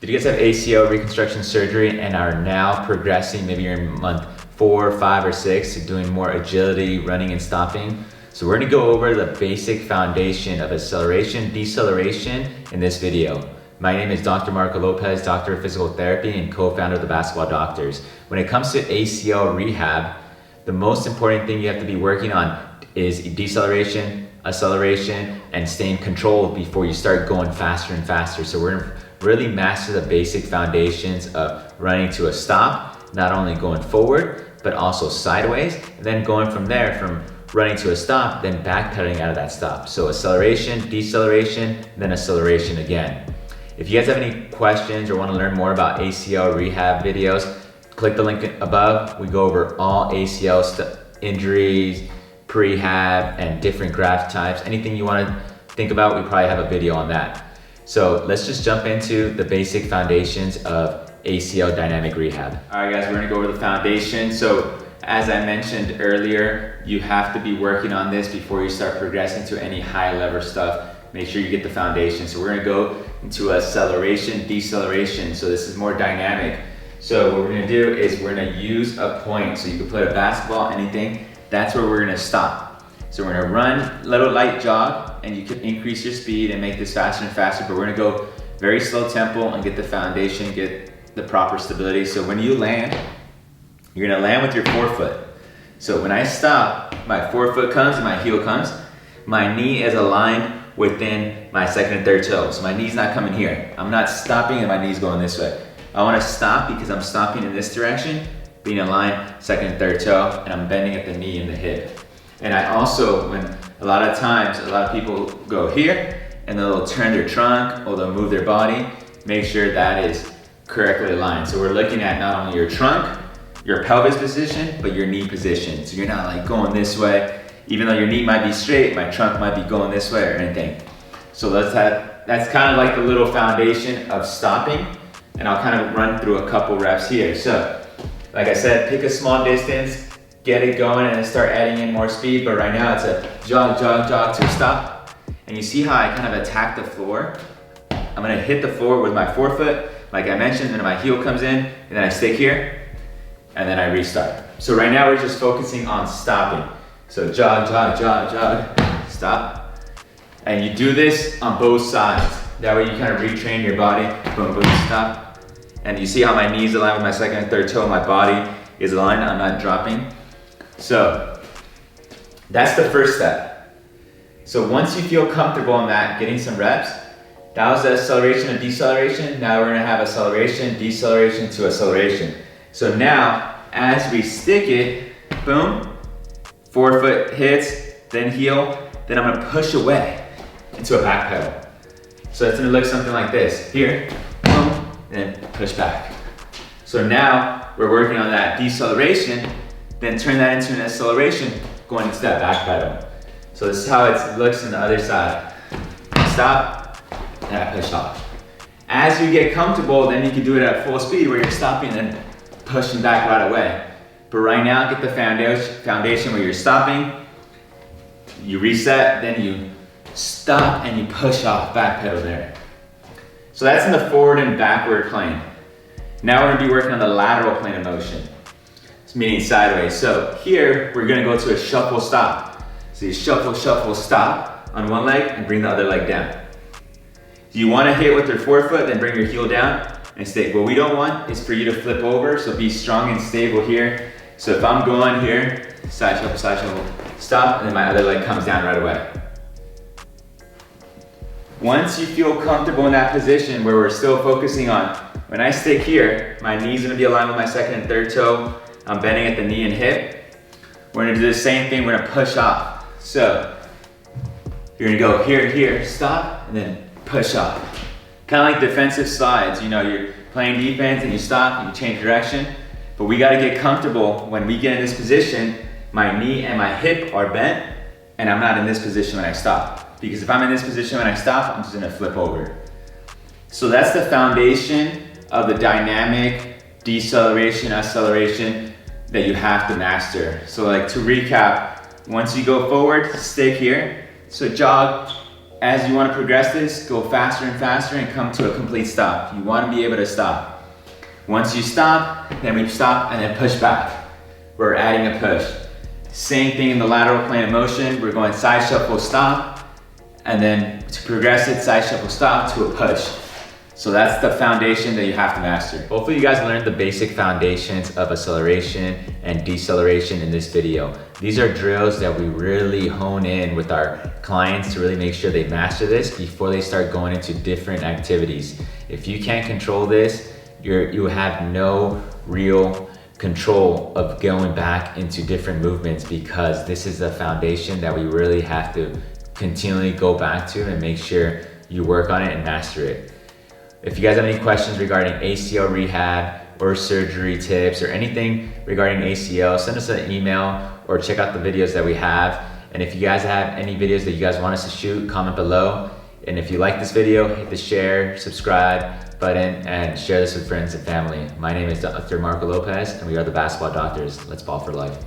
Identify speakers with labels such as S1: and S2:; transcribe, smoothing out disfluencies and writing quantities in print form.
S1: Did you guys have ACL reconstruction surgery and are now progressing, maybe you're in month 4, 5, or 6, to doing more agility, running and stopping? So we're gonna go over the basic foundation of acceleration, deceleration in this video. My name is Dr. Marco Lopez, Doctor of Physical Therapy and co-founder of the Basketball Doctors. When it comes to ACL rehab, the most important thing you have to be working on is deceleration, acceleration, and staying controlled before you start going faster and faster. So we're gonna really master the basic foundations of running to a stop, not only going forward, but also sideways, and then going from there, from running to a stop, then backpedaling out of that stop. So acceleration, deceleration, then acceleration again. If you guys have any questions or want to learn more about ACL rehab videos, click the link above. We go over all ACL injuries, prehab, and different graft types. Anything you want to think about, we probably have a video on that. So let's just jump into the basic foundations of ACL dynamic rehab. All right guys, we're gonna go over the foundation. So as I mentioned earlier, you have to be working on this before you start progressing to any high level stuff. Make sure you get the foundation. So we're gonna go into acceleration, deceleration. So this is more dynamic. So what we're gonna do is we're gonna use a point. So you can put a basketball, anything. That's where we're gonna stop. So we're gonna run, little light jog, and you can increase your speed and make this faster and faster, but we're gonna go very slow tempo and get the foundation, get the proper stability. So when you land, you're gonna land with your forefoot. So when I stop, my forefoot comes and my heel comes. My knee is aligned within my second and third toe. So my knee's not coming here. I'm not stopping and my knee's going this way. I wanna stop because I'm stopping in this direction, being aligned, second and third toe, and I'm bending at the knee and the hip. And I also, when a lot of times, a lot of people go here and they'll turn their trunk or they'll move their body, make sure that is correctly aligned. So we're looking at not only your trunk, your pelvis position, but your knee position. So you're not like going this way, even though your knee might be straight, my trunk might be going this way or anything. So that's kind of like the little foundation of stopping, and I'll kind of run through a couple reps here. So, like I said, pick a small distance, get it going, and then start adding in more speed. But right now it's a jog, jog, jog to stop. And you see how I kind of attack the floor? I'm gonna hit the floor with my forefoot, like I mentioned, and my heel comes in, and then I stick here, and then I restart. So right now we're just focusing on stopping. So jog, jog, jog, jog, stop. And you do this on both sides. That way you kind of retrain your body, boom, boom, stop. And you see how my knees align with my second and third toe, my body is aligned, I'm not dropping. So that's the first step. So once you feel comfortable in that, getting some reps, that was the acceleration and deceleration. Now we're gonna have acceleration, deceleration to acceleration. So now, as we stick it, boom, forefoot hits, then heel, then I'm gonna push away into a back pedal. So it's gonna look something like this. Here, boom, and then push back. So now we're working on that deceleration, then turn that into an acceleration, going into that back pedal. So this is how it looks on the other side. Stop, and I push off. As you get comfortable, then you can do it at full speed where you're stopping and pushing back right away. But right now, get the foundation where you're stopping, you reset, then you stop and you push off, back pedal there. So that's in the forward and backward plane. Now we're gonna be working on the lateral plane of motion. It's meaning sideways. So here, we're gonna go to a shuffle stop. So you shuffle, shuffle, stop on one leg and bring the other leg down. If you wanna hit with your forefoot, then bring your heel down and stay. What we don't want is for you to flip over, so be strong and stable here. So if I'm going here, side shuffle, stop, and then my other leg comes down right away. Once you feel comfortable in that position where we're still focusing on, when I stick here, my knee's gonna be aligned with my second and third toe. I'm bending at the knee and hip. We're gonna do the same thing, we're gonna push off. So, you're gonna go here, here, stop, and then push off. Kind of like defensive slides, you know, you're playing defense and you stop, and you change direction. But we gotta get comfortable when we get in this position, my knee and my hip are bent, and I'm not in this position when I stop. Because if I'm in this position when I stop, I'm just gonna flip over. So that's the foundation of the dynamic deceleration, acceleration that you have to master. So like to recap, once you go forward, stick here. So jog, As you want to progress this, go faster and faster and come to a complete stop. You want to be able to stop. Once you stop, then we stop and then push back. We're adding a push. Same thing in the lateral plane of motion. We're going side shuffle, stop, and then to progress it, side shuffle, stop to a push. So that's the foundation that you have to master. Hopefully you guys learned the basic foundations of acceleration and deceleration in this video. These are drills that we really hone in with our clients to really make sure they master this before they start going into different activities. If you can't control this, you have no real control of going back into different movements, because this is the foundation that we really have to continually go back to and make sure you work on it and master it. If you guys have any questions regarding ACL rehab or surgery tips or anything regarding ACL, send us an email or check out the videos that we have. And if you guys have any videos that you guys want us to shoot, comment below. And if you like this video, hit the share, subscribe button, and share this with friends and family. My name is Dr. Marco Lopez, and we are the Basketball Doctors. Let's ball for life.